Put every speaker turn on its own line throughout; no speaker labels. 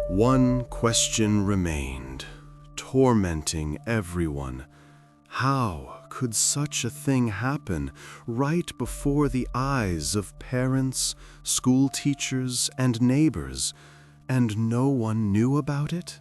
One question remained, tormenting everyone. How could such a thing happen right before the eyes of parents, school teachers, and neighbors, and no one knew about it?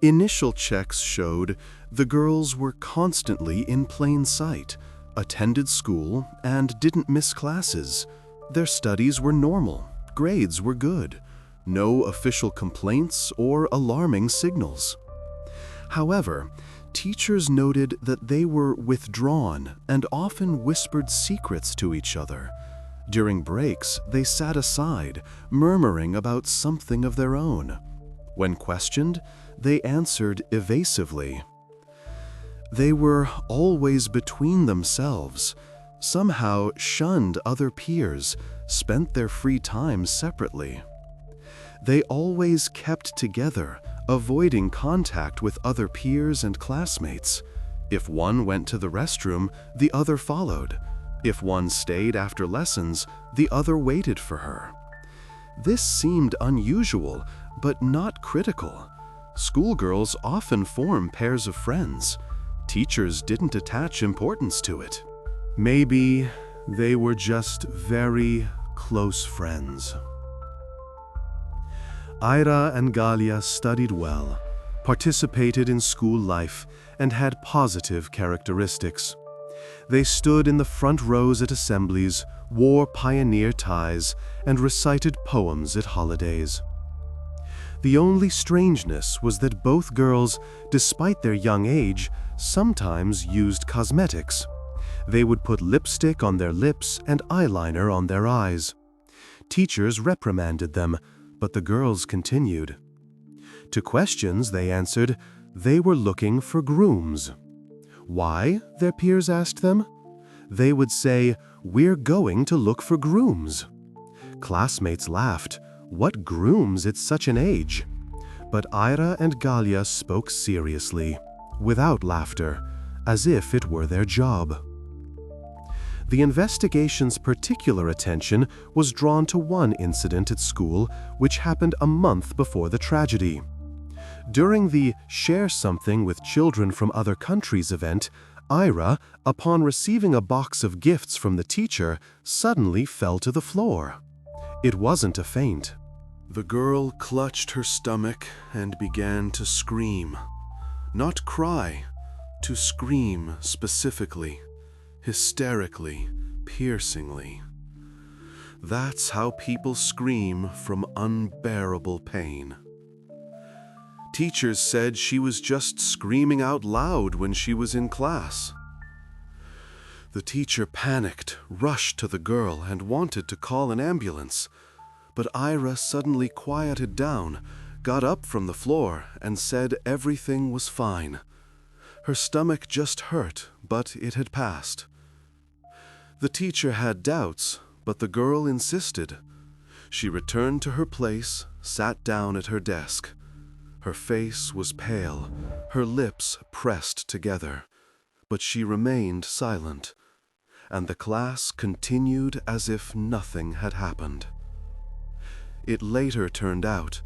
Initial checks showed the girls were constantly in plain sight, attended school, and didn't miss classes. Their studies were normal, grades were good. No official complaints or alarming signals. However, teachers noted that they were withdrawn and often whispered secrets to each other. During breaks, they sat aside, murmuring about something of their own. When questioned, they answered evasively. They were always between themselves, somehow shunned other peers, spent their free time separately. They always kept together, avoiding contact with other peers and classmates. If one went to the restroom, the other followed. If one stayed after lessons, the other waited for her. This seemed unusual, but not critical. Schoolgirls often form pairs of friends. Teachers didn't attach importance to it. Maybe they were just very close friends. Ira and Galia studied well, participated in school life, and had positive characteristics. They stood in the front rows at assemblies, wore pioneer ties, and recited poems at holidays. The only strangeness was that both girls, despite their young age, sometimes used cosmetics. They would put lipstick on their lips and eyeliner on their eyes. Teachers reprimanded them, but the girls continued. To questions, they answered they were looking for grooms. Why? Their peers asked them. They would say, "We're going to look for grooms." Classmates laughed. What grooms at such an age? But Ira and Galia spoke seriously, without laughter, as if it were their job. The investigation's particular attention was drawn to one incident at school which happened a month before the tragedy. During the Share Something with Children from Other Countries event, Ira, upon receiving a box of gifts from the teacher, suddenly fell to the floor. It wasn't a faint. The girl clutched her stomach and began to scream. Not cry, to scream specifically. Hysterically, piercingly. That's how people scream from unbearable pain. Teachers said she was just screaming out loud when she was in class. The teacher panicked, rushed to the girl, and wanted to call an ambulance. But Ira suddenly quieted down, got up from the floor, and said everything was fine. Her stomach just hurt, but it had passed. The teacher had doubts, but the girl insisted. She returned to her place, sat down at her desk. Her face was pale, her lips pressed together, but she remained silent, and the class continued as if nothing had happened. It later turned out,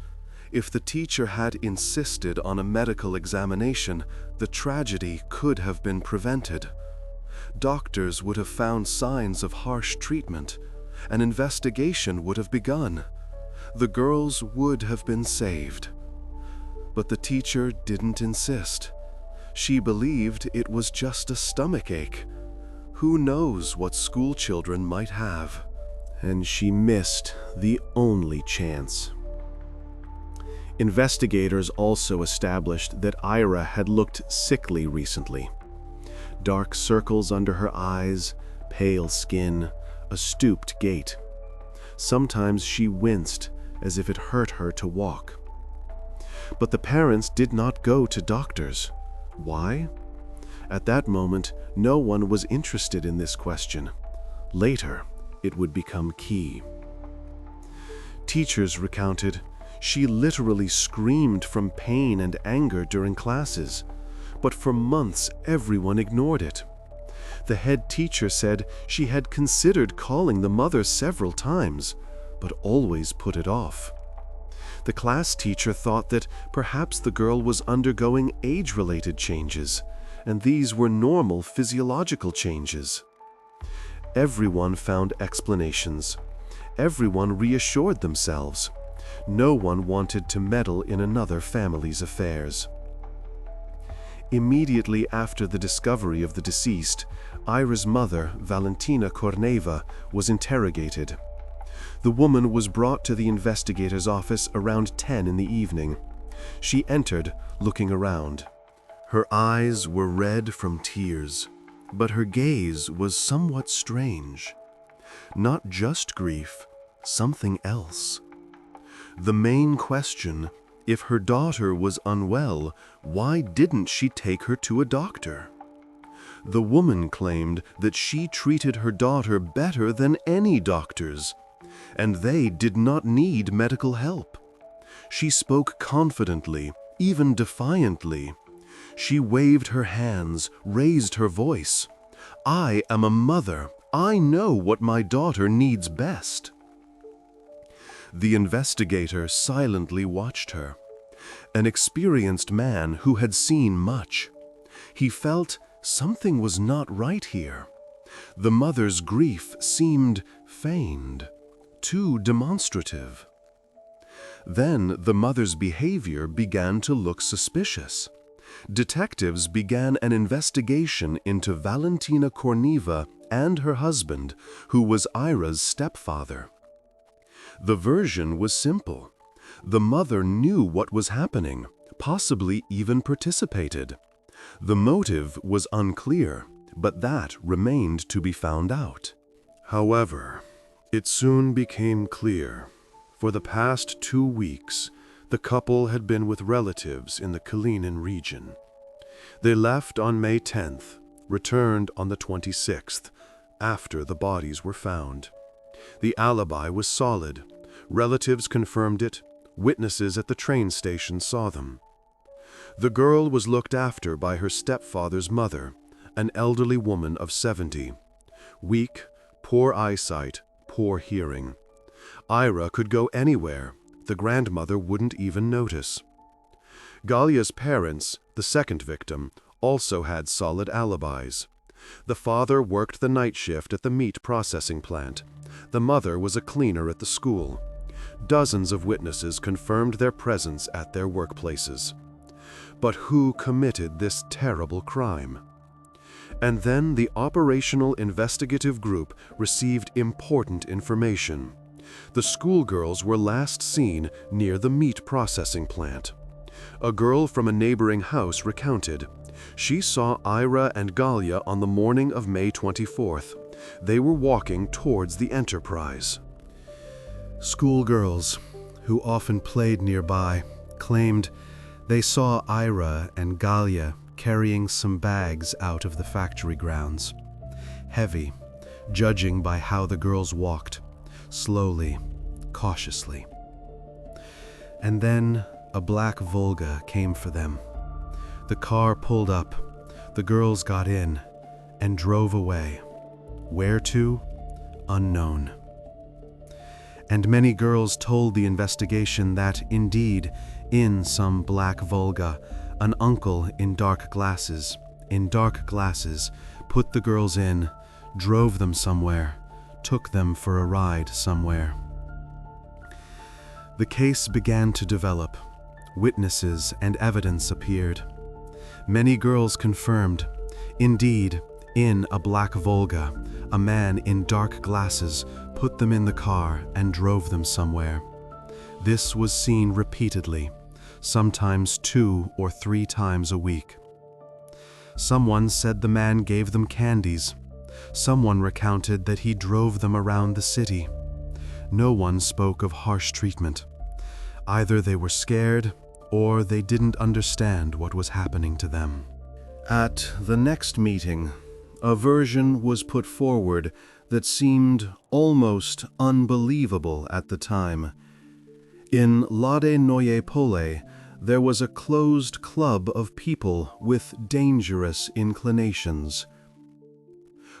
if the teacher had insisted on a medical examination, the tragedy could have been prevented. Doctors would have found signs of harsh treatment. An investigation would have begun. The girls would have been saved. But the teacher didn't insist. She believed it was just a stomachache. Who knows what school children might have? And she missed the only chance. Investigators also established that Ira had looked sickly recently. Dark circles under her eyes, pale skin, a stooped gait. Sometimes she winced as if it hurt her to walk. But the parents did not go to doctors. Why? At that moment, no one was interested in this question. Later, it would become key. Teachers recounted, she literally screamed from pain and anger during classes, but for months everyone ignored it. The head teacher said she had considered calling the mother several times, but always put it off. The class teacher thought that perhaps the girl was undergoing age-related changes, and these were normal physiological changes. Everyone found explanations. Everyone reassured themselves. No one wanted to meddle in another family's affairs. Immediately after the discovery of the deceased, Ira's mother, Valentina Korneva, was interrogated. The woman was brought to the investigator's office around 10 in the evening. She entered, looking around. Her eyes were red from tears, but her gaze was somewhat strange. Not just grief, something else. The main question, if her daughter was unwell, why didn't she take her to a doctor? The woman claimed that she treated her daughter better than any doctors, and they did not need medical help. She spoke confidently, even defiantly. She waved her hands, raised her voice. "I am a mother. I know what my daughter needs best." The investigator silently watched her. An experienced man who had seen much. He felt something was not right here. The mother's grief seemed feigned, too demonstrative. Then the mother's behavior began to look suspicious. Detectives began an investigation into Valentina Korneva and her husband, who was Ira's stepfather. The version was simple. The mother knew what was happening, possibly even participated. The motive was unclear, but that remained to be found out. However, it soon became clear. For the past 2 weeks, the couple had been with relatives in the Kalinin region. They left on May 10th, returned on the 26th, after the bodies were found. The alibi was solid. Relatives confirmed it. Witnesses at the train station saw them. The girl was looked after by her stepfather's mother, an elderly woman of 70. Weak, poor eyesight, poor hearing. Ira could go anywhere. The grandmother wouldn't even notice. Galia's parents, the second victim, also had solid alibis. The father worked the night shift at the meat processing plant. The mother was a cleaner at the school. Dozens of witnesses confirmed their presence at their workplaces. But who committed this terrible crime? And then the operational investigative group received important information. The schoolgirls were last seen near the meat processing plant. A girl from a neighboring house recounted. She saw Ira and Galia on the morning of May 24th. They were walking towards the enterprise. Schoolgirls, who often played nearby, claimed they saw Ira and Galia carrying some bags out of the factory grounds. Heavy, judging by how the girls walked, slowly, cautiously. And then a black Volga came for them. The car pulled up, the girls got in, and drove away. Where to? Unknown. And many girls told the investigation that, indeed, in some black Volga, an uncle in dark glasses, put the girls in, drove them somewhere, took them for a ride somewhere. The case began to develop. Witnesses and evidence appeared. Many girls confirmed, indeed, in a black Volga, a man in dark glasses put them in the car and drove them somewhere. This was seen repeatedly, sometimes 2 or 3 times a week. Someone said the man gave them candies. Someone recounted that he drove them around the city. No one spoke of harsh treatment. Either they were scared or they didn't understand what was happening to them. At the next meeting, a version was put forward that seemed almost unbelievable at the time. In Vladimir, Pole, there was a closed club of people with dangerous inclinations.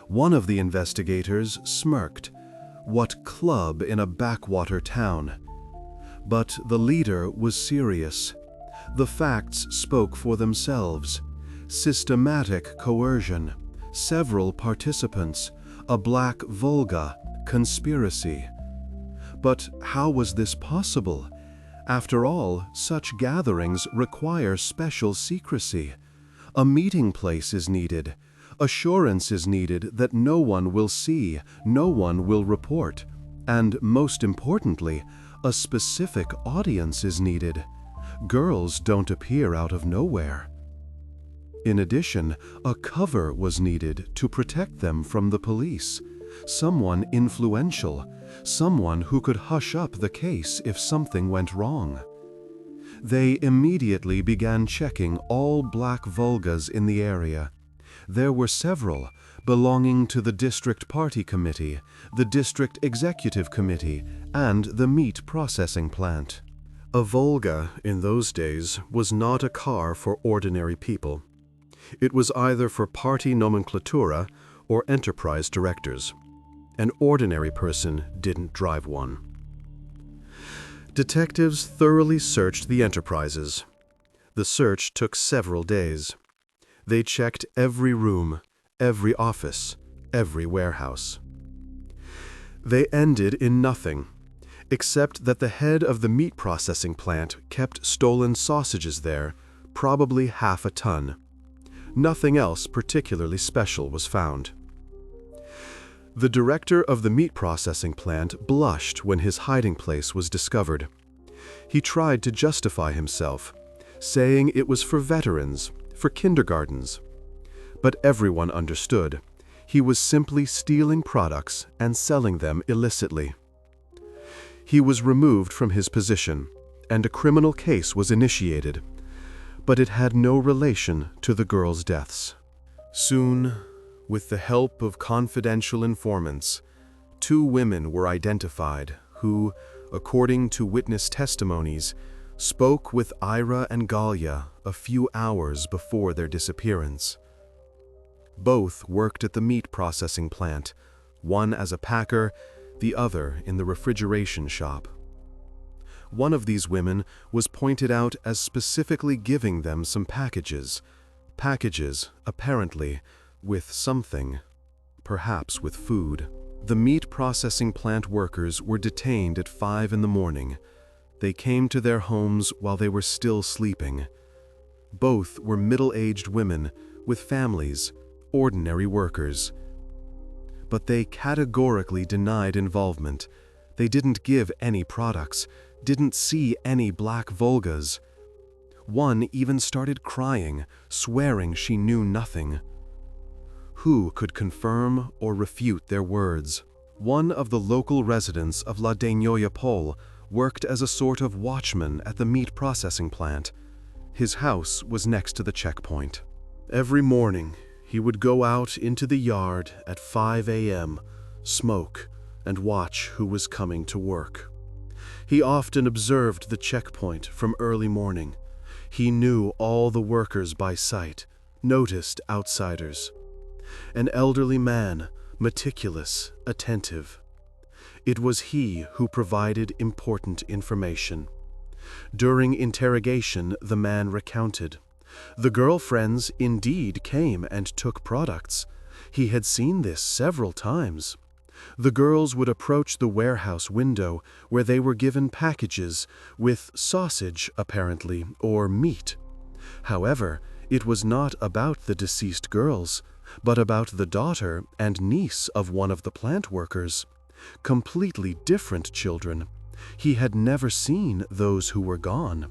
One of the investigators smirked. What club in a backwater town? But the leader was serious. The facts spoke for themselves. Systematic coercion, several participants, a black Volga, conspiracy. But how was this possible? After all, such gatherings require special secrecy. A meeting place is needed. Assurance is needed that no one will see, no one will report. And most importantly, a specific audience is needed. Girls don't appear out of nowhere. In addition, a cover was needed to protect them from the police. Someone influential, someone who could hush up the case if something went wrong. They immediately began checking all black Volgas in the area. There were several, belonging to the district party committee, the district executive committee, and the meat processing plant. A Volga, in those days, was not a car for ordinary people. It was either for party nomenclatura or enterprise directors. An ordinary person didn't drive one. Detectives thoroughly searched the enterprises. The search took several days. They checked every room, every office, every warehouse. They ended in nothing, except that the head of the meat processing plant kept stolen sausages there, probably half a ton. Nothing else particularly special was found. The director of the meat processing plant blushed when his hiding place was discovered. He tried to justify himself, saying it was for veterans, for kindergartens. But everyone understood. He was simply stealing products and selling them illicitly. He was removed from his position, and a criminal case was initiated, but it had no relation to the girls' deaths. Soon, with the help of confidential informants, 2 women were identified who, according to witness testimonies, spoke with Ira and Galia a few hours before their disappearance. Both worked at the meat processing plant, one as a packer, the other in the refrigeration shop. One of these women was pointed out as specifically giving them some packages, apparently, with something, perhaps with food. The meat processing plant workers were detained at 5 in the morning. They came to their homes while they were still sleeping. Both were middle-aged women with families, ordinary workers. But they categorically denied involvement. They didn't give any products, didn't see any black Volgas. One even started crying, swearing she knew nothing. Who could confirm or refute their words? One of the local residents of Vladimir worked as a sort of watchman at the meat processing plant. His house was next to the checkpoint. Every morning, he would go out into the yard at 5 a.m., smoke, and watch who was coming to work. He often observed the checkpoint from early morning. He knew all the workers by sight, noticed outsiders. An elderly man, meticulous, attentive. It was he who provided important information. During interrogation, the man recounted. The girlfriends indeed came and took products. He had seen this several times. The girls would approach the warehouse window where they were given packages with sausage, apparently, or meat. However, it was not about the deceased girls, but about the daughter and niece of one of the plant workers. Completely different children. He had never seen those who were gone.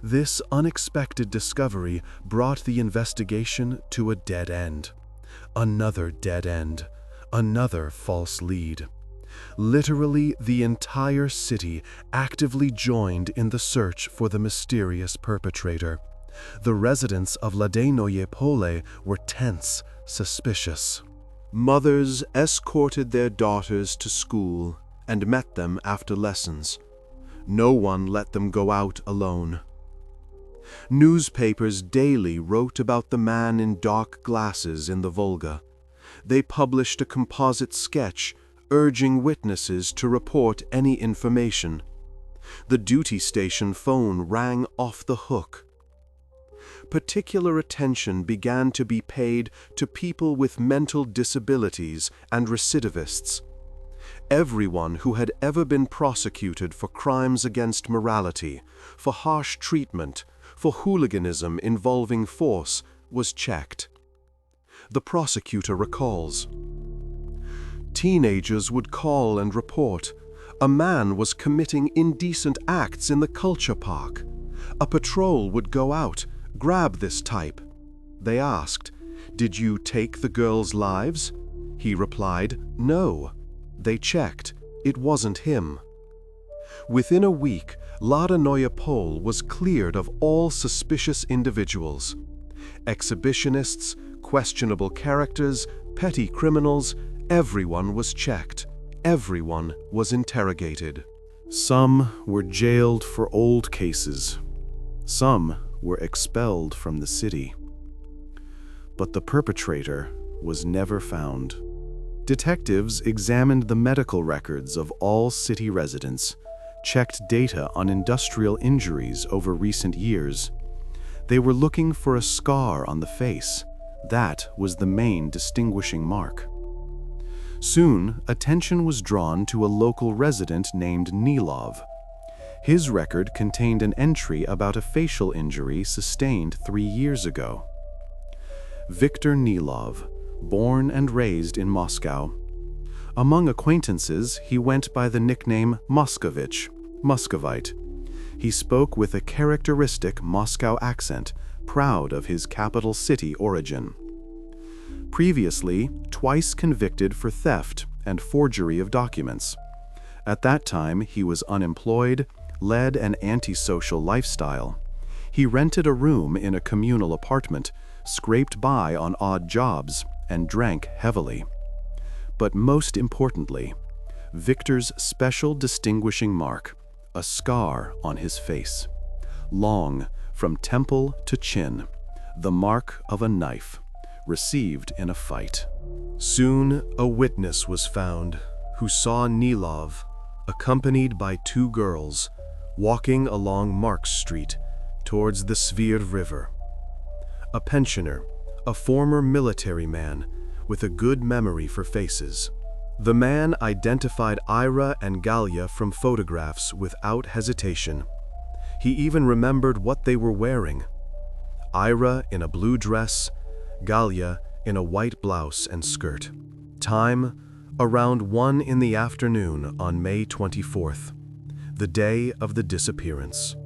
This unexpected discovery brought the investigation to a dead end. Another dead end. Another false lead. Literally, the entire city actively joined in the search for the mysterious perpetrator. The residents of Vladimir were tense, suspicious. Mothers escorted their daughters to school and met them after lessons. No one let them go out alone. Newspapers daily wrote about the man in dark glasses in the Volga. They published a composite sketch urging witnesses to report any information. The duty station phone rang off the hook. Particular attention began to be paid to people with mental disabilities and recidivists. Everyone who had ever been prosecuted for crimes against morality, for harsh treatment, for hooliganism involving force was checked. The prosecutor recalls. Teenagers would call and report. A man was committing indecent acts in the culture park. A patrol would go out, grab this type. They asked, "Did you take the girls' lives?" He replied, "No." They checked. It wasn't him. Within a week, Lada Neue Pol was cleared of all suspicious individuals. Exhibitionists, questionable characters, petty criminals, everyone was checked. Everyone was interrogated. Some were jailed for old cases. Some were expelled from the city. But the perpetrator was never found. Detectives examined the medical records of all city residents, checked data on industrial injuries over recent years. They were looking for a scar on the face. That was the main distinguishing mark. Soon, attention was drawn to a local resident named Nilov. His record contained an entry about a facial injury sustained 3 years ago. Viktor Nilov, born and raised in Moscow. Among acquaintances, he went by the nickname Moscovich, Muscovite. He spoke with a characteristic Moscow accent, proud of his capital city origin. Previously, twice convicted for theft and forgery of documents. At that time, he was unemployed, led an antisocial lifestyle. He rented a room in a communal apartment, scraped by on odd jobs, and drank heavily. But most importantly, Victor's special distinguishing mark, a scar on his face. Long, from temple to chin, the mark of a knife, received in a fight. Soon, a witness was found who saw Nilov, accompanied by 2 girls, walking along Marks Street towards the Svir River. A pensioner, a former military man with a good memory for faces. The man identified Ira and Galia from photographs without hesitation. He even remembered what they were wearing. Ira in a blue dress, Galia in a white blouse and skirt. Time, around 1 in the afternoon on May 24th, the day of the disappearance.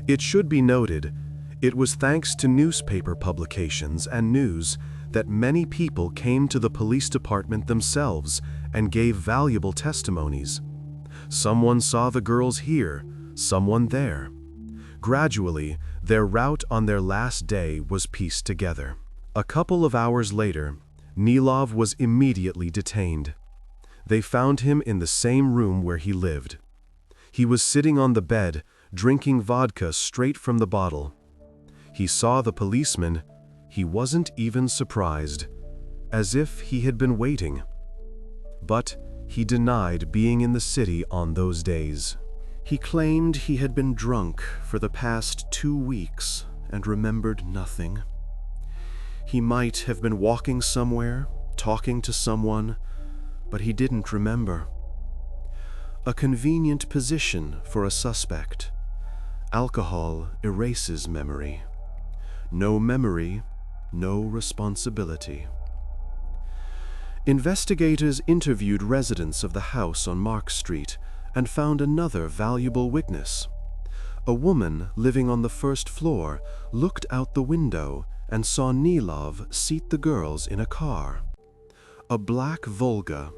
It should be noted, it was thanks to newspaper publications and news that many people came to the police department themselves and gave valuable testimonies. Someone saw the girls here, someone there. Gradually, their route on their last day was pieced together. A couple of hours later, Nilov was immediately detained. They found him in the same room where he lived. He was sitting on the bed, drinking vodka straight from the bottle. He saw the policeman. He wasn't even surprised, as if he had been waiting. But he denied being in the city on those days. He claimed he had been drunk for the past 2 weeks and remembered nothing. He might have been walking somewhere, talking to someone, but he didn't remember. A convenient position for a suspect. Alcohol erases memory. No memory, no responsibility. Investigators interviewed residents of the house on Mark Street and found another valuable witness. A woman living on the first floor looked out the window and saw Nilov seat the girls in a car. A black Volga.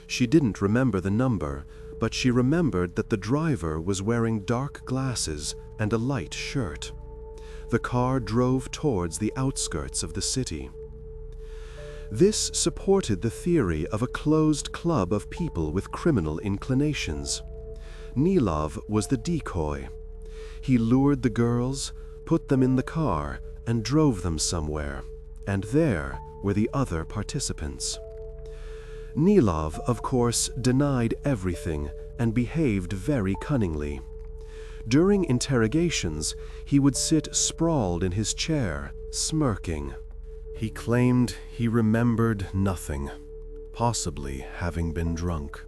She didn't remember the number, but she remembered that the driver was wearing dark glasses and a light shirt. The car drove towards the outskirts of the city. This supported the theory of a closed club of people with criminal inclinations. Nilov was the decoy. He lured the girls, put them in the car, and drove them somewhere, and there were the other participants. Nilov, of course, denied everything and behaved very cunningly. During interrogations, he would sit sprawled in his chair, smirking. He claimed he remembered nothing, possibly having been drunk.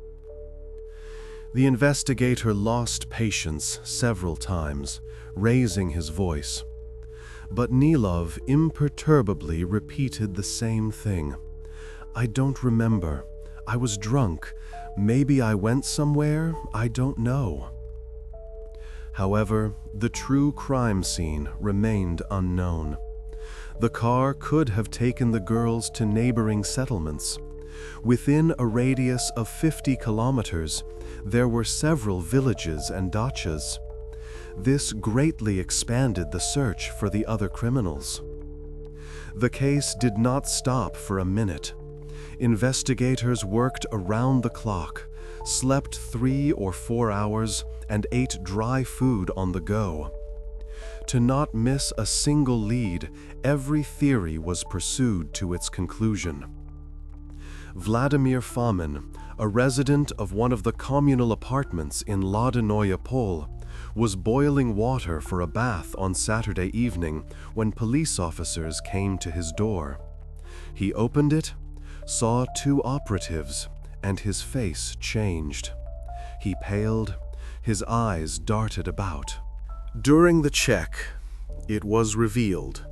The investigator lost patience several times, raising his voice. But Nilov imperturbably repeated the same thing. "I don't remember. I was drunk. Maybe I went somewhere. I don't know." However, the true crime scene remained unknown. The car could have taken the girls to neighboring settlements. Within a radius of 50 kilometers, there were several villages and dachas. This greatly expanded the search for the other criminals. The case did not stop for a minute. Investigators worked around the clock, slept 3 or 4 hours, and ate dry food on the go. To not miss a single lead, every theory was pursued to its conclusion. Vladimir Famin, a resident of one of the communal apartments in Ladinoye Pole, was boiling water for a bath on Saturday evening when police officers came to his door. He opened it, saw 2 operatives, and his face changed. He paled, his eyes darted about. During the check, it was revealed.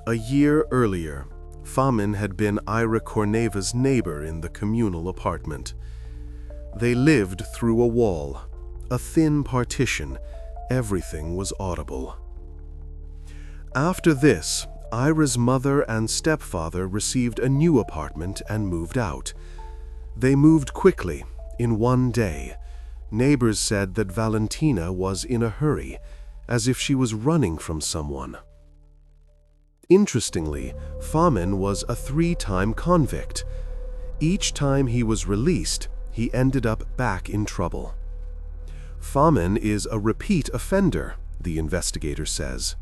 A year earlier, Famin had been Ira Korneva's neighbor in the communal apartment. They lived through a wall, a thin partition. Everything was audible. After this, Ira's mother and stepfather received a new apartment and moved out. They moved quickly, in one day. Neighbors said that Valentina was in a hurry, as if she was running from someone. Interestingly, Famin was a 3-time convict. Each time he was released, he ended up back in trouble. Famin is a repeat offender, the investigator says.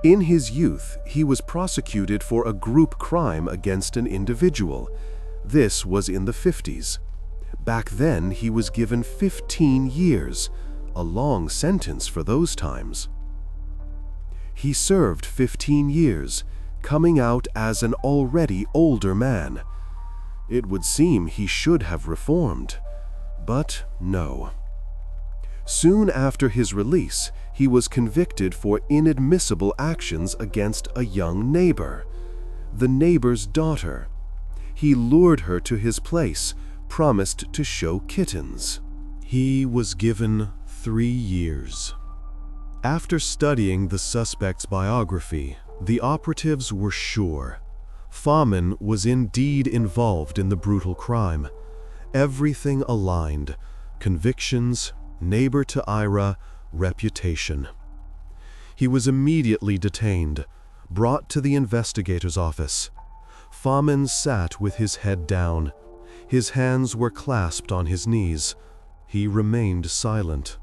In his youth, he was prosecuted for a group crime against an individual. This was in the 50s. Back then, he was given 15 years, a long sentence for those times. He served 15 years, coming out as an already older man. It would seem he should have reformed, but no. Soon after his release, he was convicted for inadmissible actions against a young neighbor, the neighbor's daughter. He lured her to his place, promised to show kittens. He was given 3 years. After studying the suspect's biography, the operatives were sure Famin was indeed involved in the brutal crime. Everything aligned: convictions, neighbor to Ira, reputation. He was immediately detained, brought to the investigator's office. Famin sat with his head down. His hands were clasped on his knees. He remained silent.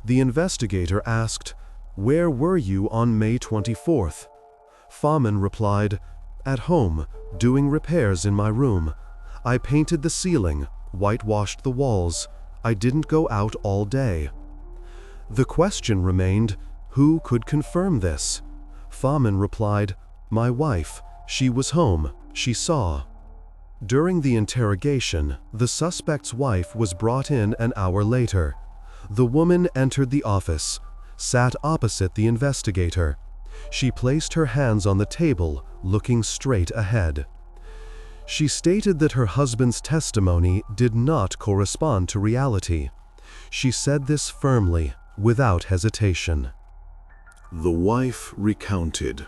The investigator asked, "Where were you on May 24th?" Famin replied, "At home, doing repairs in my room. I painted the ceiling, whitewashed the walls. I didn't go out all day." The question remained, who could confirm this? Famin replied, "My wife. She was home. She saw." During the interrogation, the suspect's wife was brought in an hour later. The woman entered the office, sat opposite the investigator. She placed her hands on the table, looking straight ahead. She stated that her husband's testimony did not correspond to reality. She said this firmly, without hesitation. The wife recounted.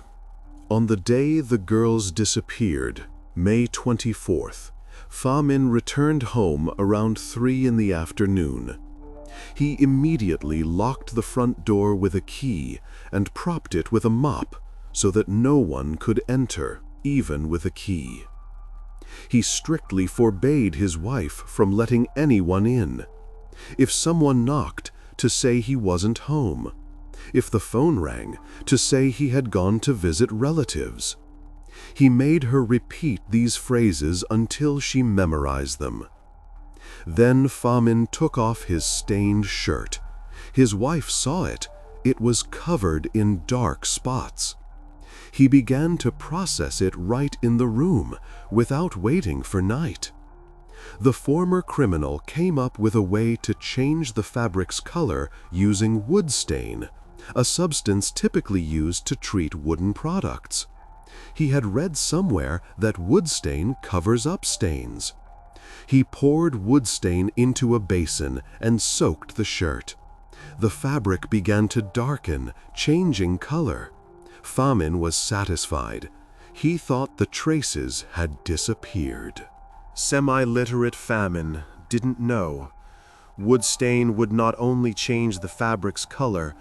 On the day the girls disappeared, May 24th, Famin returned home around 3 in the afternoon. He immediately locked the front door with a key and propped it with a mop so that no one could enter, even with a key. He strictly forbade his wife from letting anyone in. If someone knocked, to say he wasn't home. If the phone rang, to say he had gone to visit relatives. He made her repeat these phrases until she memorized them. Then Famin took off his stained shirt, His wife saw it. It was covered in dark spots. He began to process it right in the room, without waiting for night. The former criminal came up with a way to change the fabric's color using wood stain, a substance typically used to treat wooden products. He had read somewhere that wood stain covers up stains. He poured wood stain into a basin and soaked the shirt. The fabric began to darken, changing color. Famin was satisfied. He thought the traces had disappeared. Semi-literate Famin didn't know. Wood stain would not only change the fabric's color,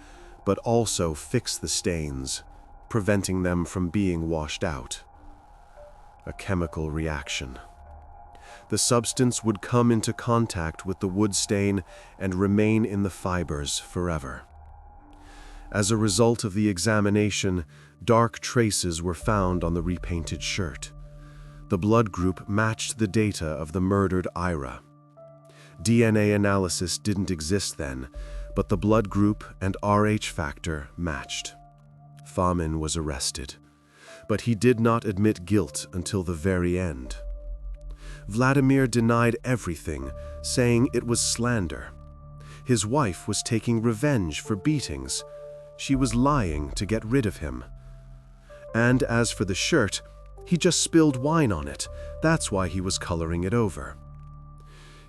but also fix the stains, preventing them from being washed out. A chemical reaction. The substance would come into contact with the wood stain and remain in the fibers forever. As a result of the examination, dark traces were found on the repainted shirt. The blood group matched the data of the murdered Ira. DNA analysis didn't exist then, but the blood group and Rh factor matched. Famin was arrested, but he did not admit guilt until the very end. Vladimir denied everything, saying it was slander. His wife was taking revenge for beatings. She was lying to get rid of him. And as for the shirt, he just spilled wine on it. That's why he was coloring it over.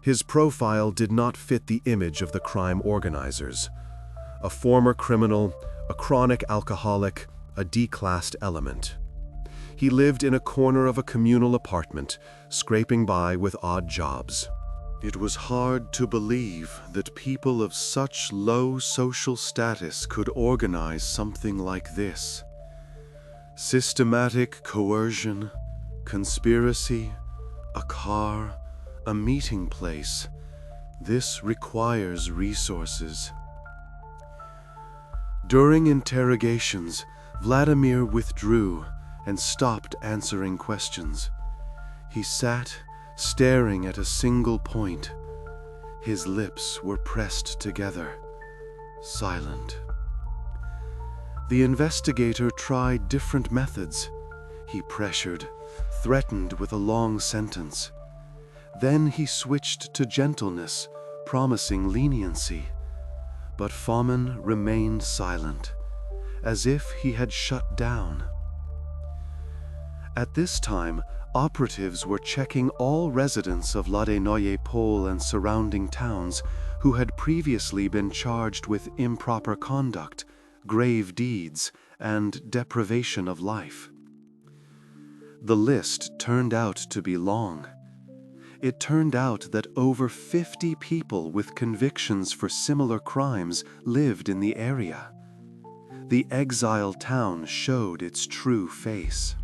His profile did not fit the image of the crime organizers. A former criminal, a chronic alcoholic, a D-classed element. He lived in a corner of a communal apartment, scraping by with odd jobs. It was hard to believe that people of such low social status could organize something like this. Systematic coercion, conspiracy, a car, a meeting place. This requires resources. During interrogations, Vladimir withdrew and stopped answering questions. He sat, staring at a single point. His lips were pressed together, silent. The investigator tried different methods. He pressured, threatened with a long sentence. Then he switched to gentleness, promising leniency. But Famin remained silent, as if he had shut down. At this time, operatives were checking all residents of Vladimir Pole and surrounding towns who had previously been charged with improper conduct, grave deeds, and deprivation of life. The list turned out to be long. It turned out that over 50 people with convictions for similar crimes lived in the area. The exiled town showed its true face.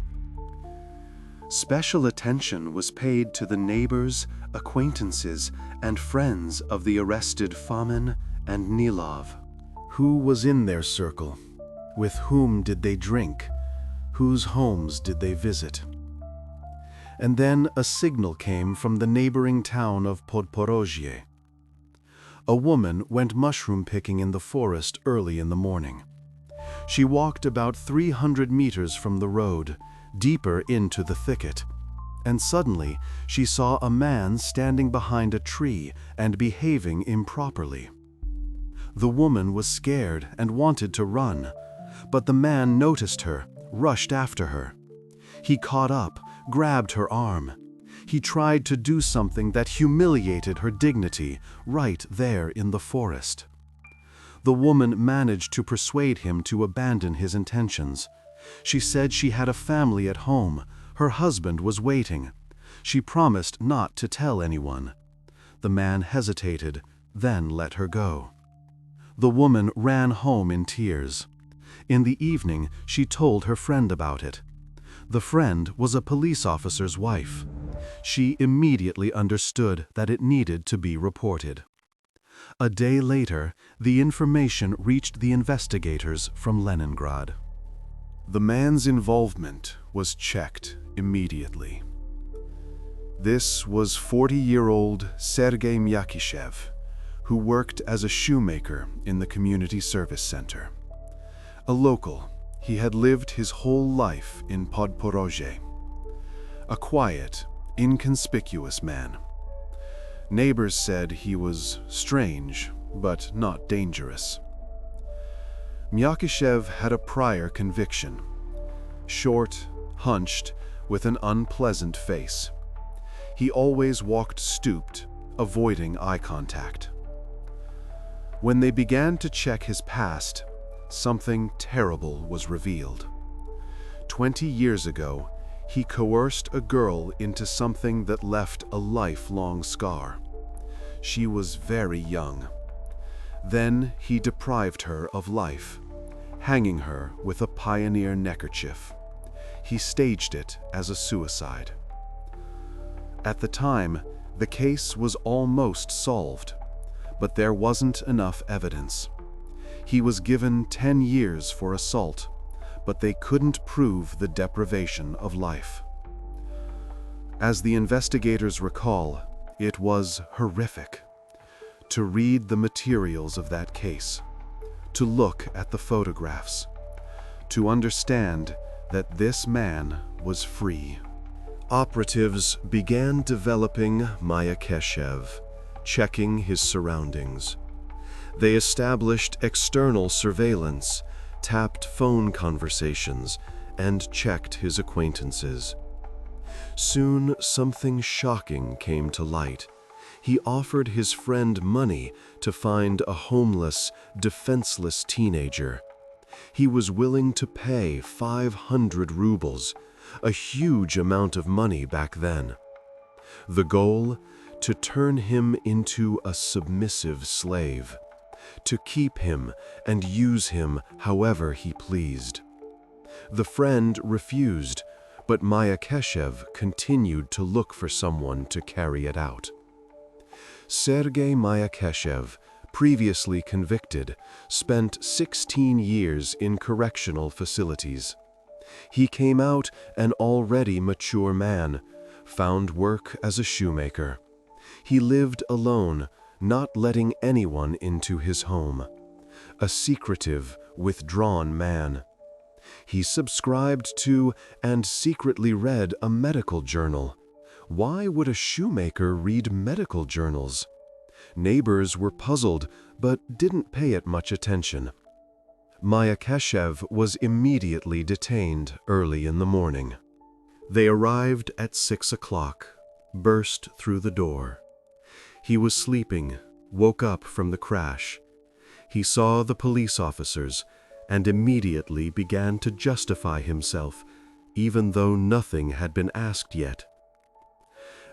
Special attention was paid to the neighbors, acquaintances, and friends of the arrested Famin and Nilov. Who was in their circle? With whom did they drink? Whose homes did they visit? And then a signal came from the neighboring town of Podporozhye. A woman went mushroom picking in the forest early in the morning. She walked about 300 meters from the road, deeper into the thicket, and suddenly she saw a man standing behind a tree and behaving improperly. The woman was scared and wanted to run, but the man noticed her, rushed after her. He caught up, grabbed her arm. He tried to do something that humiliated her dignity right there in the forest. The woman managed to persuade him to abandon his intentions. She said she had a family at home. Her husband was waiting. She promised not to tell anyone. The man hesitated, then let her go. The woman ran home in tears. In the evening, she told her friend about it. The friend was a police officer's wife. She immediately understood that it needed to be reported. A day later, the information reached the investigators from Leningrad. The man's involvement was checked immediately. This was 40-year-old Sergey Makashev, who worked as a shoemaker in the community service center. A local, he had lived his whole life in Podporozhe. A quiet, inconspicuous man. Neighbors said he was strange, but not dangerous. Makashev had a prior conviction. Short, hunched, with an unpleasant face. He always walked stooped, avoiding eye contact. When they began to check his past, something terrible was revealed. 20 years ago, he coerced a girl into something that left a lifelong scar. She was very young. Then he deprived her of life, hanging her with a pioneer neckerchief. He staged it as a suicide. At the time, the case was almost solved, but there wasn't enough evidence. He was given 10 years for assault, but they couldn't prove the deprivation of life. As the investigators recall, it was horrific. To read the materials of that case, to look at the photographs, to understand that this man was free. Operatives began developing Makashev, checking his surroundings. They established external surveillance, tapped phone conversations, and checked his acquaintances. Soon something shocking came to light. He offered his friend money to find a homeless, defenseless teenager. He was willing to pay 500 rubles, a huge amount of money back then. The goal? To turn him into a submissive slave, to keep him and use him however he pleased. The friend refused, but Makashev continued to look for someone to carry it out. Sergey Makashev, previously convicted, spent 16 years in correctional facilities. He came out an already mature man, found work as a shoemaker. He lived alone, not letting anyone into his home. A secretive, withdrawn man. He subscribed to and secretly read a medical journal. Why would a shoemaker read medical journals? Neighbors were puzzled, but didn't pay it much attention. Makashev was immediately detained early in the morning. They arrived at 6 o'clock, burst through the door. He was sleeping, woke up from the crash. He saw the police officers and immediately began to justify himself, even though nothing had been asked yet.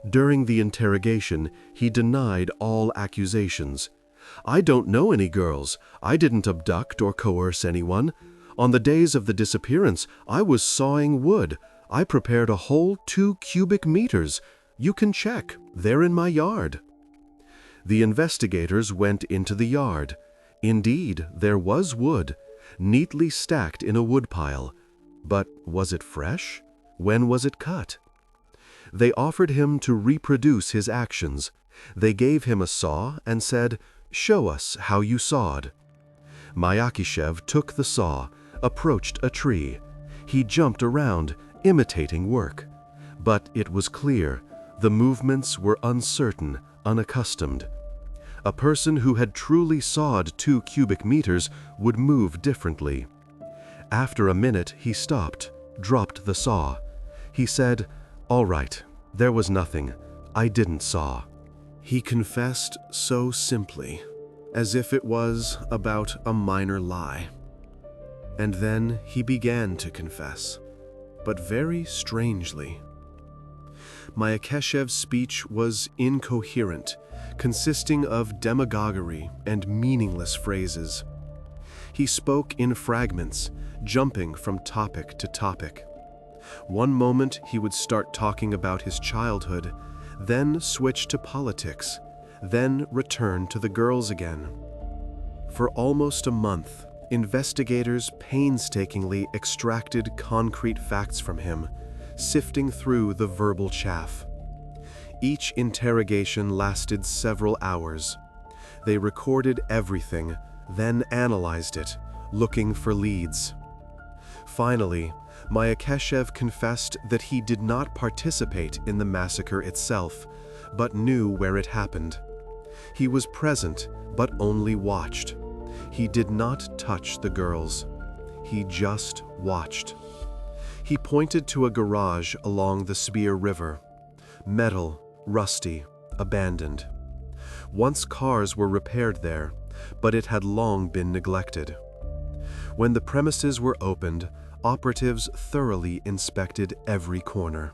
During the interrogation, he denied all accusations. "I don't know any girls. I didn't abduct or coerce anyone. On the days of the disappearance, I was sawing wood. I prepared a whole 2 cubic meters. You can check. They're in my yard." The investigators went into the yard. Indeed, there was wood, neatly stacked in a woodpile. But was it fresh? When was it cut? They offered him to reproduce his actions. They gave him a saw and said, "Show us how you sawed." Makashev took the saw, approached a tree. He jumped around, imitating work. But it was clear, the movements were uncertain, unaccustomed. A person who had truly sawed 2 cubic meters would move differently. After a minute, he stopped, dropped the saw. He said, "All right, there was nothing. I didn't saw." He confessed so simply, as if it was about a minor lie. And then he began to confess, but very strangely. Makashev's speech was incoherent, consisting of demagoguery and meaningless phrases. He spoke in fragments, jumping from topic to topic. One moment he would start talking about his childhood, then switch to politics, then return to the girls again. For almost a month, investigators painstakingly extracted concrete facts from him, sifting through the verbal chaff. Each interrogation lasted several hours. They recorded everything, then analyzed it, looking for leads. Finally, Makashev confessed that he did not participate in the massacre itself, but knew where it happened. He was present, but only watched. He did not touch the girls. He just watched. He pointed to a garage along the Spear River. Metal, rusty, abandoned. Once cars were repaired there, but it had long been neglected. When the premises were opened, operatives thoroughly inspected every corner.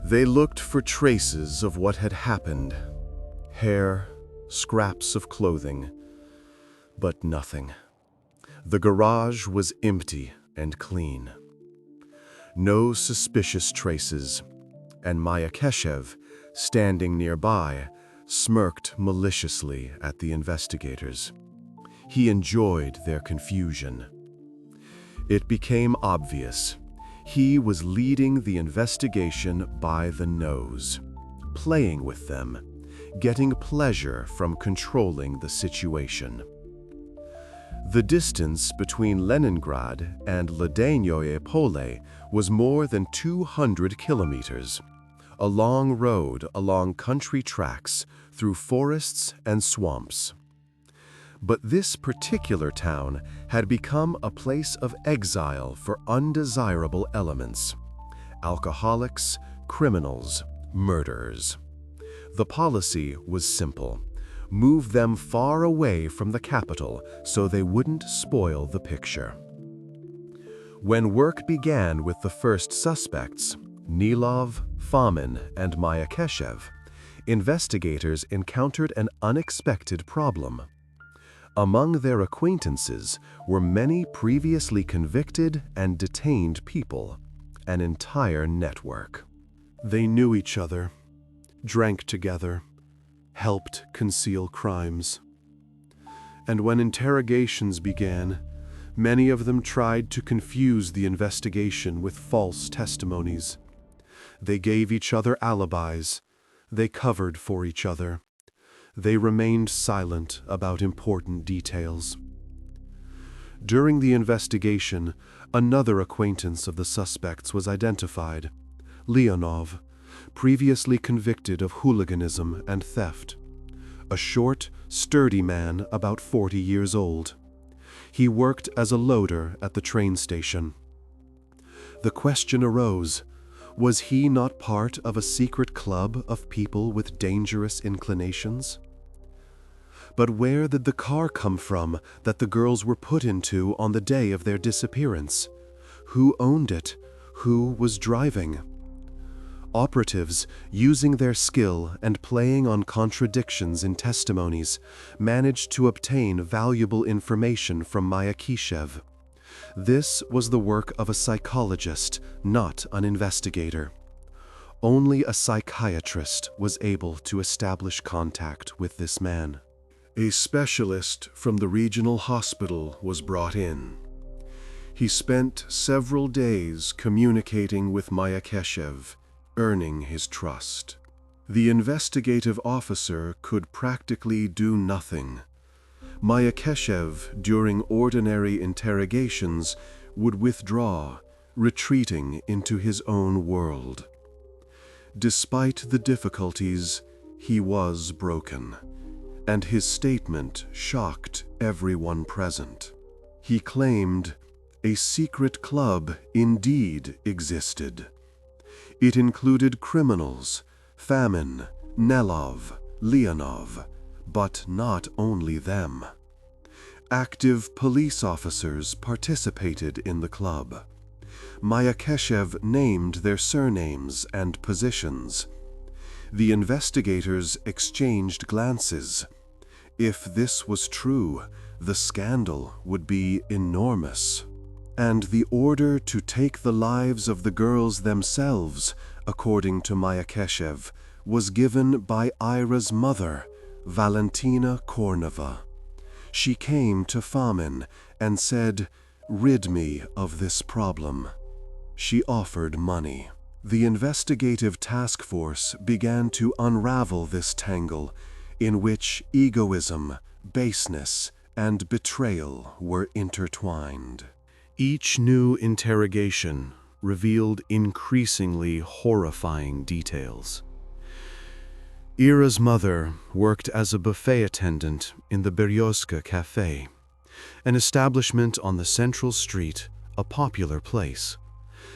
They looked for traces of what had happened. Hair, scraps of clothing, but nothing. The garage was empty and clean. No suspicious traces, and Makashev, standing nearby, smirked maliciously at the investigators. He enjoyed their confusion. It became obvious. He was leading the investigation by the nose, playing with them, getting pleasure from controlling the situation. The distance between Leningrad and Vladimir Pole was more than 200 kilometers, a long road along country tracks through forests and swamps. But this particular town had become a place of exile for undesirable elements: alcoholics, criminals, murderers. The policy was simple: move them far away from the capital so they wouldn't spoil the picture. When work began with the first suspects, Nilov, Famin, and Makashev, investigators encountered an unexpected problem. Among their acquaintances were many previously convicted and detained people, an entire network. They knew each other, drank together, helped conceal crimes. And when interrogations began, many of them tried to confuse the investigation with false testimonies. They gave each other alibis. They covered for each other. They remained silent about important details. During the investigation, another acquaintance of the suspects was identified: Leonov, previously convicted of hooliganism and theft. A short, sturdy man about 40 years old. He worked as a loader at the train station. The question arose: was he not part of a secret club of people with dangerous inclinations? But where did the car come from that the girls were put into on the day of their disappearance? Who owned it? Who was driving? Operatives, using their skill and playing on contradictions in testimonies, managed to obtain valuable information from Makashev. This was the work of a psychologist, not an investigator. Only a psychiatrist was able to establish contact with this man. A specialist from the regional hospital was brought in. He spent several days communicating with Makashev, earning his trust. The investigative officer could practically do nothing. Makashev, during ordinary interrogations, would withdraw, retreating into his own world. Despite the difficulties, he was broken, and his statement shocked everyone present. He claimed a secret club indeed existed. It included criminals, Famin, Nelov, Leonov, but not only them. Active police officers participated in the club. Makashev named their surnames and positions. The investigators exchanged glances. If this was true, the scandal would be enormous. And the order to take the lives of the girls themselves, according to Makashev, was given by Ira's mother, Valentina Kornova. She came to Famin and said, "Rid me of this problem." She offered money. The investigative task force began to unravel this tangle, in which egoism, baseness, and betrayal were intertwined. Each new interrogation revealed increasingly horrifying details. Ira's mother worked as a buffet attendant in the Beryozka Cafe, an establishment on the central street, a popular place.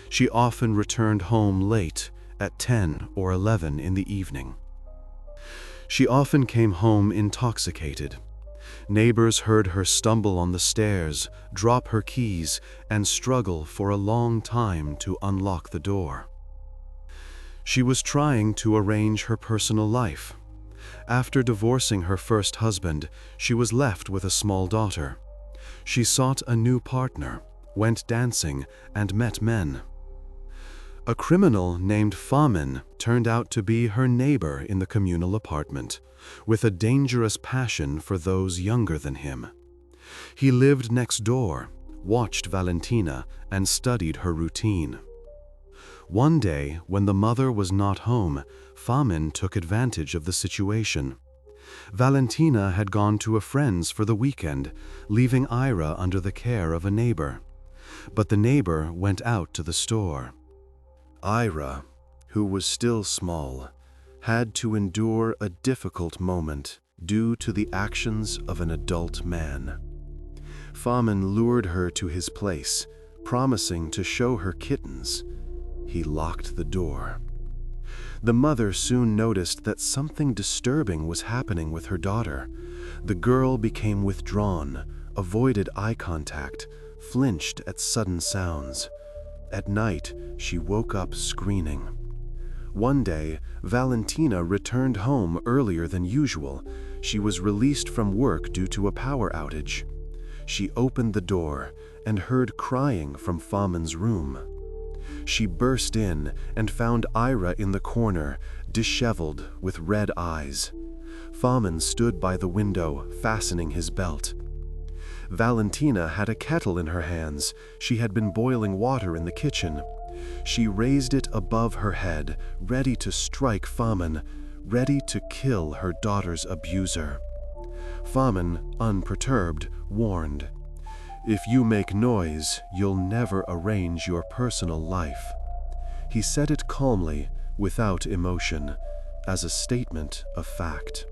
She often returned home late at 10 or 11 in the evening. She often came home intoxicated. Neighbors heard her stumble on the stairs, drop her keys, and struggle for a long time to unlock the door. She was trying to arrange her personal life. After divorcing her first husband, she was left with a small daughter. She sought a new partner, went dancing, and met men. A criminal named Famin turned out to be her neighbor in the communal apartment, with a dangerous passion for those younger than him. He lived next door, watched Valentina, and studied her routine. One day, when the mother was not home, Famin took advantage of the situation. Valentina had gone to a friend's for the weekend, leaving Ira under the care of a neighbor. But the neighbor went out to the store. Ira, who was still small, had to endure a difficult moment due to the actions of an adult man. Famin lured her to his place, promising to show her kittens. He locked the door. The mother soon noticed that something disturbing was happening with her daughter. The girl became withdrawn, avoided eye contact, flinched at sudden sounds. At night, she woke up screaming. One day, Valentina returned home earlier than usual. She was released from work due to a power outage. She opened the door and heard crying from Famin's room. She burst in and found Ira in the corner, disheveled, with red eyes. Famin stood by the window, fastening his belt. Valentina had a kettle in her hands. She had been boiling water in the kitchen. She raised it above her head, ready to strike Famin, ready to kill her daughter's abuser. Famin, unperturbed, warned, "If you make noise, you'll never arrange your personal life." He said it calmly, without emotion, as a statement of fact.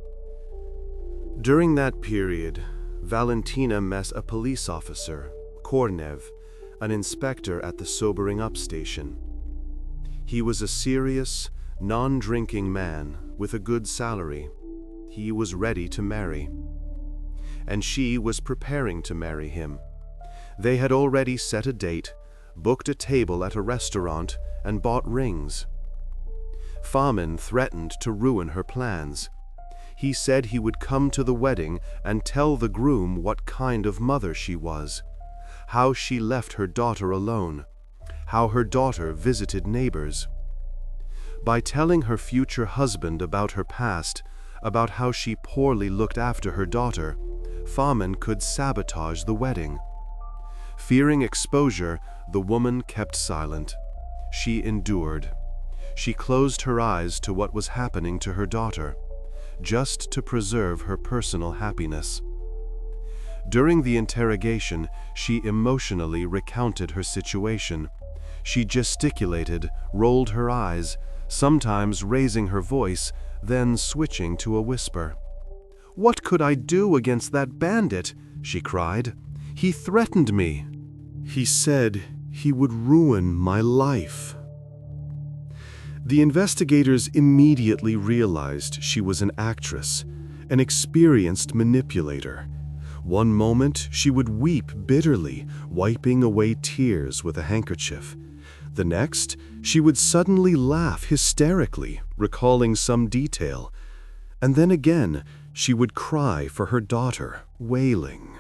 During that period, Valentina met a police officer, Kornev, an inspector at the sobering up station. He was a serious, non-drinking man with a good salary. He was ready to marry. And she was preparing to marry him. They had already set a date, booked a table at a restaurant, and bought rings. Famin threatened to ruin her plans. He said he would come to the wedding and tell the groom what kind of mother she was, how she left her daughter alone, how her daughter visited neighbors. By telling her future husband about her past, about how she poorly looked after her daughter, Famin could sabotage the wedding. Fearing exposure, the woman kept silent. She endured. She closed her eyes to what was happening to her daughter, just to preserve her personal happiness. During the interrogation, she emotionally recounted her situation. She gesticulated, rolled her eyes, sometimes raising her voice, then switching to a whisper. "What could I do against that bandit?" she cried. "He threatened me. He said he would ruin my life." The investigators immediately realized she was an actress, an experienced manipulator. One moment she would weep bitterly, wiping away tears with a handkerchief. The next, she would suddenly laugh hysterically, recalling some detail. And then again, she would cry for her daughter, wailing.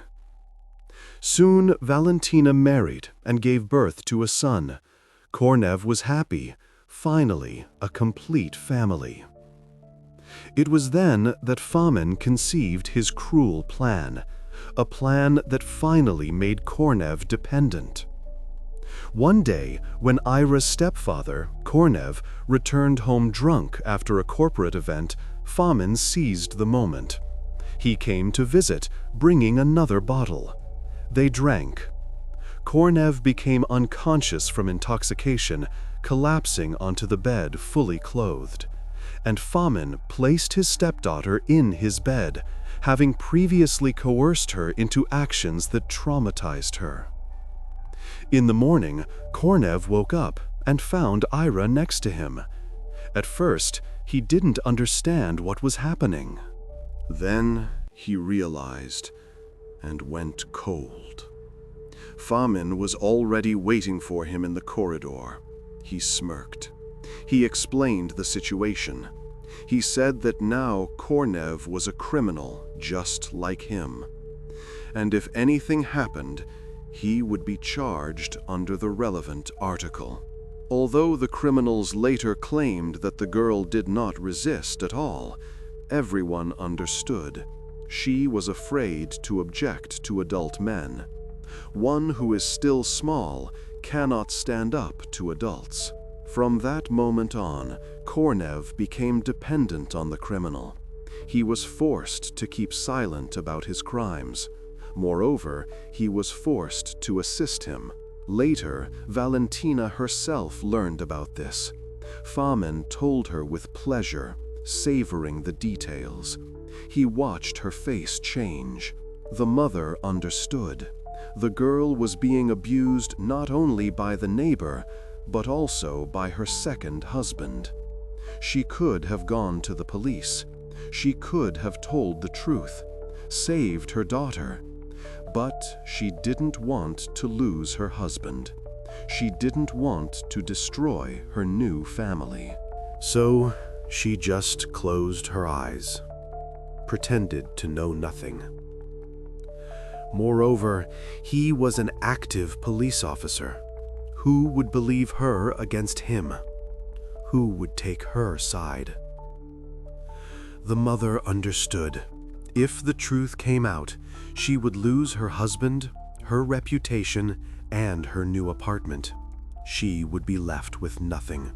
Soon, Valentina married and gave birth to a son. Kornev was happy. Finally, a complete family. It was then that Famin conceived his cruel plan, a plan that finally made Kornev dependent. One day, when Ira's stepfather, Kornev, returned home drunk after a corporate event, Famin seized the moment. He came to visit, bringing another bottle. They drank. Kornev became unconscious from intoxication, collapsing onto the bed fully clothed. And Famin placed his stepdaughter in his bed, having previously coerced her into actions that traumatized her. In the morning, Kornev woke up and found Ira next to him. At first, he didn't understand what was happening. Then he realized and went cold. Famin was already waiting for him in the corridor. He smirked. He explained the situation. He said that now Kornev was a criminal just like him. And if anything happened, he would be charged under the relevant article. Although the criminals later claimed that the girl did not resist at all, everyone understood. She was afraid to object to adult men. One who is still small cannot stand up to adults. From that moment on, Kornev became dependent on the criminal. He was forced to keep silent about his crimes. Moreover, he was forced to assist him. Later, Valentina herself learned about this. Famin told her with pleasure, savoring the details. He watched her face change. The mother understood. The girl was being abused not only by the neighbor, but also by her second husband. She could have gone to the police. She could have told the truth, saved her daughter. But she didn't want to lose her husband. She didn't want to destroy her new family. So she just closed her eyes, pretended to know nothing. Moreover, he was an active police officer. Who would believe her against him? Who would take her side? The mother understood. If the truth came out, she would lose her husband, her reputation, and her new apartment. She would be left with nothing.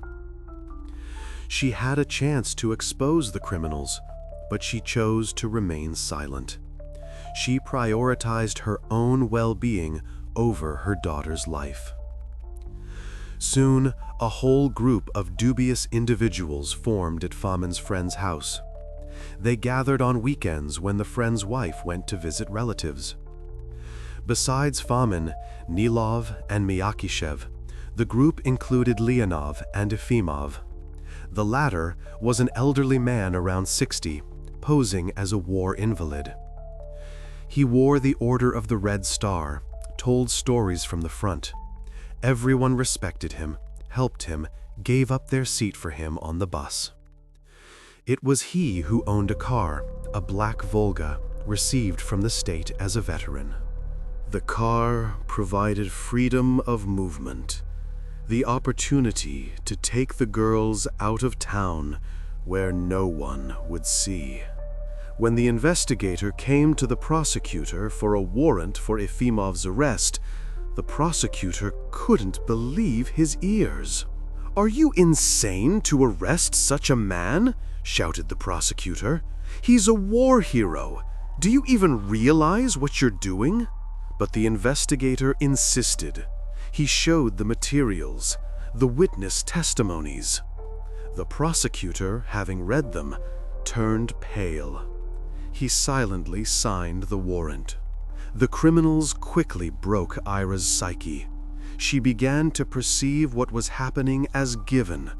She had a chance to expose the criminals, but she chose to remain silent. She prioritized her own well-being over her daughter's life. Soon, a whole group of dubious individuals formed at Famin's friend's house. They gathered on weekends when the friend's wife went to visit relatives. Besides Famin, Nilov, and Makashev, the group included Leonov and Efimov. The latter was an elderly man around 60, posing as a war invalid. He wore the Order of the Red Star, told stories from the front. Everyone respected him, helped him, gave up their seat for him on the bus. It was he who owned a car, a black Volga, received from the state as a veteran. The car provided freedom of movement, the opportunity to take the girls out of town where no one would see. When the investigator came to the prosecutor for a warrant for Efimov's arrest, the prosecutor couldn't believe his ears. "Are you insane to arrest such a man?" shouted the prosecutor. "He's a war hero. Do you even realize what you're doing?" But the investigator insisted. He showed the materials, the witness testimonies. The prosecutor, having read them, turned pale. He silently signed the warrant. The criminals quickly broke Ira's psyche. She began to perceive what was happening as given,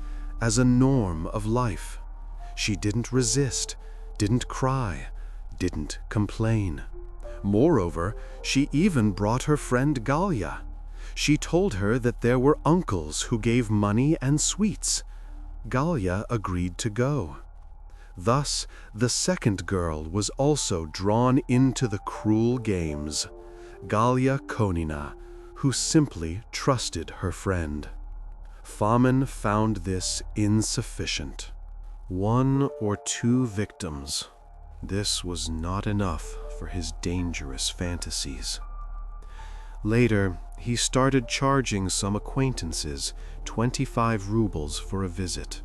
as a norm of life. She didn't resist, didn't cry, didn't complain. Moreover, she even brought her friend Galya. She told her that there were uncles who gave money and sweets. Galya agreed to go. Thus, the second girl was also drawn into the cruel games, Galya Konina, who simply trusted her friend. Famin found this insufficient. 1 or 2 victims. This was not enough for his dangerous fantasies. Later, he started charging some acquaintances 25 rubles for a visit.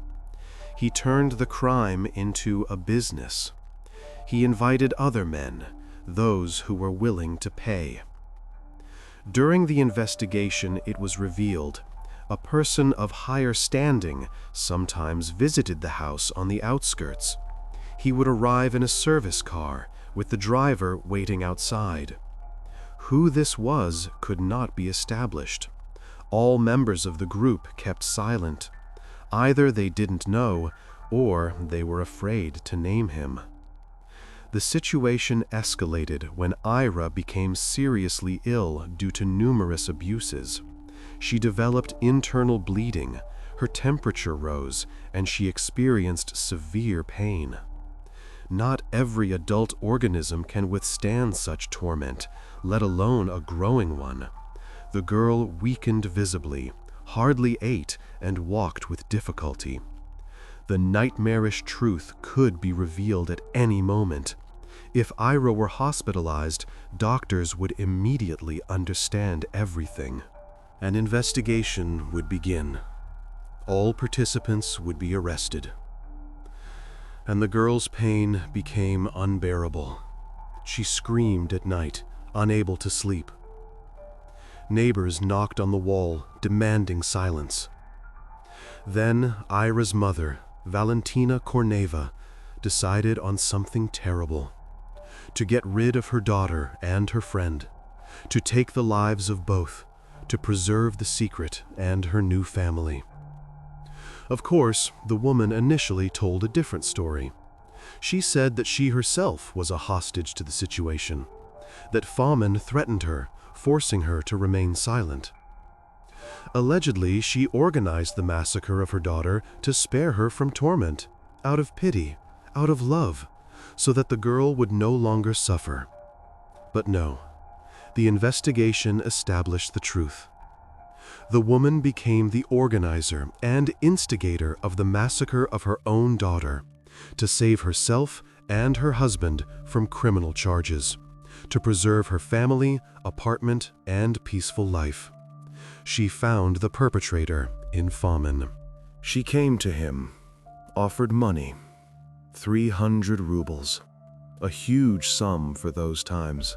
He turned the crime into a business. He invited other men, those who were willing to pay. During the investigation, it was revealed a person of higher standing sometimes visited the house on the outskirts. He would arrive in a service car, with the driver waiting outside. Who this was could not be established. All members of the group kept silent. Either they didn't know, or they were afraid to name him. The situation escalated when Ira became seriously ill due to numerous abuses. She developed internal bleeding, her temperature rose, and she experienced severe pain. Not every adult organism can withstand such torment, let alone a growing one. The girl weakened visibly, hardly ate, and walked with difficulty. The nightmarish truth could be revealed at any moment. If Ira were hospitalized, doctors would immediately understand everything. An investigation would begin. All participants would be arrested. And the girl's pain became unbearable. She screamed at night, unable to sleep. Neighbors knocked on the wall, demanding silence. Then Ira's mother, Valentina Korneva, decided on something terrible. To get rid of her daughter and her friend, to take the lives of both, to preserve the secret and her new family. Of course, the woman initially told a different story. She said that she herself was a hostage to the situation, that Famin threatened her, forcing her to remain silent. Allegedly, she organized the massacre of her daughter to spare her from torment, out of pity, out of love, so that the girl would no longer suffer. But no, the investigation established the truth. The woman became the organizer and instigator of the massacre of her own daughter, to save herself and her husband from criminal charges, to preserve her family, apartment, and peaceful life. She found the perpetrator in Famin. She came to him, offered money, 300 rubles, a huge sum for those times.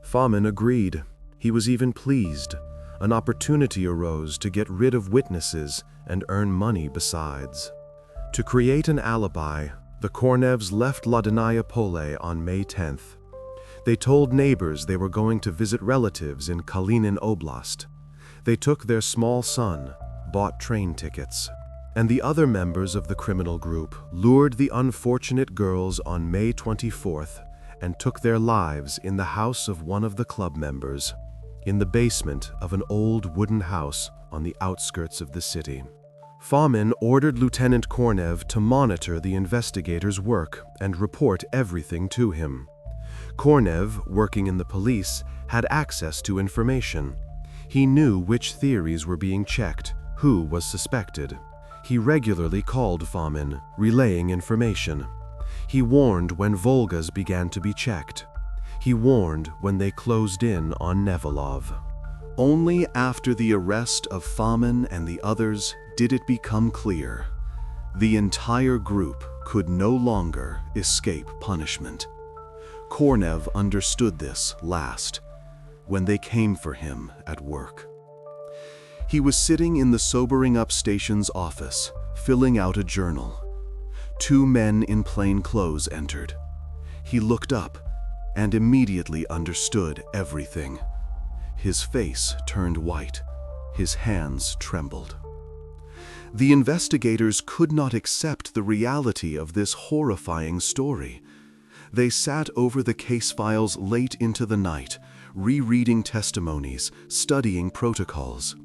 Famin agreed. He was even pleased. An opportunity arose to get rid of witnesses and earn money besides. To create an alibi, the Kornevs left Vladimir on May 10th. They told neighbors they were going to visit relatives in Kalinin Oblast. They took their small son, bought train tickets, and the other members of the criminal group lured the unfortunate girls on May 24th and took their lives in the house of one of the club members, in the basement of an old wooden house on the outskirts of the city. Famin ordered Lieutenant Kornev to monitor the investigators' work and report everything to him. Kornev, working in the police, had access to information. He knew which theories were being checked, who was suspected. He regularly called Famin, relaying information. He warned when Volgas began to be checked. He warned when they closed in on Nevelov. Only after the arrest of Famin and the others did it become clear. The entire group could no longer escape punishment. Kornev understood this last, when they came for him at work. He was sitting in the sobering up station's office, filling out a journal. Two men in plain clothes entered. He looked up and immediately understood everything. His face turned white. His hands trembled. The investigators could not accept the reality of this horrifying story. They sat over the case files late into the night, rereading testimonies, studying protocols.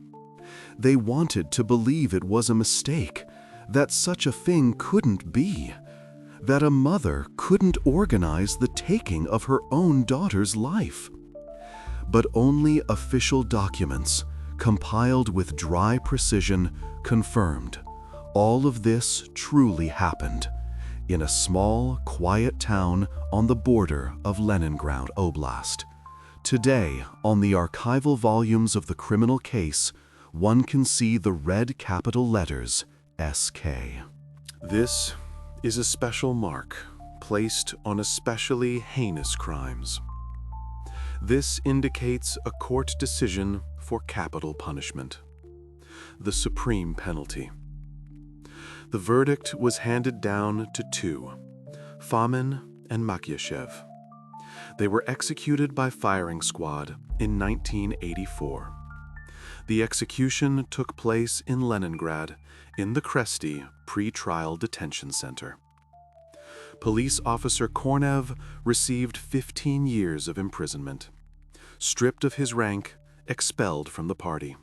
They wanted to believe it was a mistake, that such a thing couldn't be, that a mother couldn't organize the taking of her own daughter's life. But only official documents, compiled with dry precision, confirmed all of this truly happened in a small, quiet town on the border of Leningrad Oblast. Today, on the archival volumes of the criminal case, one can see the red capital letters SK. This is a special mark placed on especially heinous crimes. This indicates a court decision for capital punishment, the supreme penalty. The verdict was handed down to two, Famin and Makashev. They were executed by firing squad in 1984. The execution took place in Leningrad in the Kresty pre-trial detention center. Police officer Kornev received 15 years of imprisonment, stripped of his rank, expelled from the party,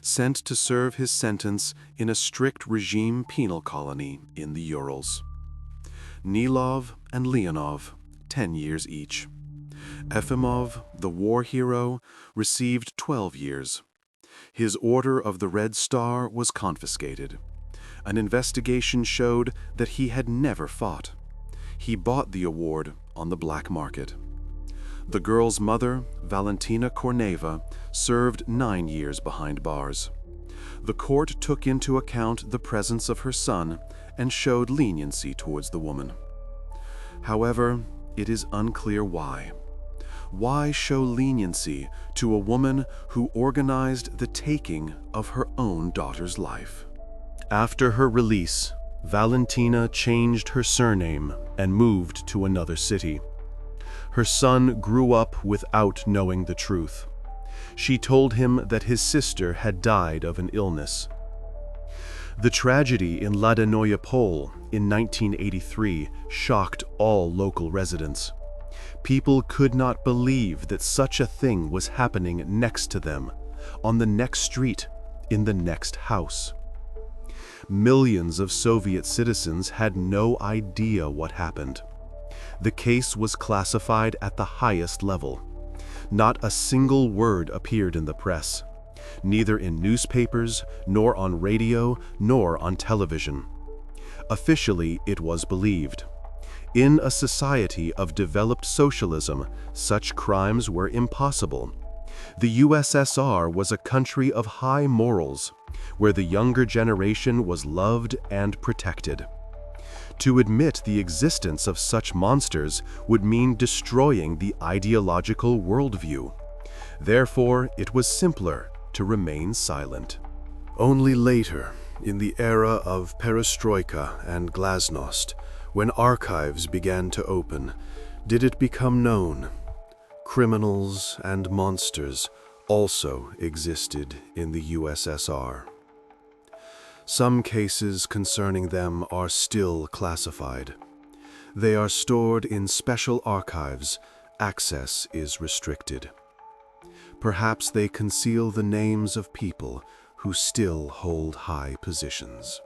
sent to serve his sentence in a strict regime penal colony in the Urals. Nilov and Leonov, 10 years each. Efimov, the war hero, received 12 years. His Order of the Red Star was confiscated. An investigation showed that he had never fought. He bought the award on the black market. The girl's mother, Valentina Korneva, served 9 years behind bars. The court took into account the presence of her son and showed leniency towards the woman. However, it is unclear why. Why show leniency to a woman who organized the taking of her own daughter's life? After her release, Valentina changed her surname and moved to another city. Her son grew up without knowing the truth. She told him that his sister had died of an illness. The tragedy in Vladimir in 1983 shocked all local residents. People could not believe that such a thing was happening next to them, on the next street, in the next house. Millions of Soviet citizens had no idea what happened. The case was classified at the highest level. Not a single word appeared in the press, neither in newspapers, nor on radio, nor on television. Officially, it was believed. In a society of developed socialism, such crimes were impossible. The USSR was a country of high morals, where the younger generation was loved and protected. To admit the existence of such monsters would mean destroying the ideological worldview. Therefore, it was simpler to remain silent. Only later, in the era of perestroika and glasnost, when archives began to open, did it become known. Criminals and monsters also existed in the USSR. Some cases concerning them are still classified. They are stored in special archives. Access is restricted. Perhaps they conceal the names of people who still hold high positions.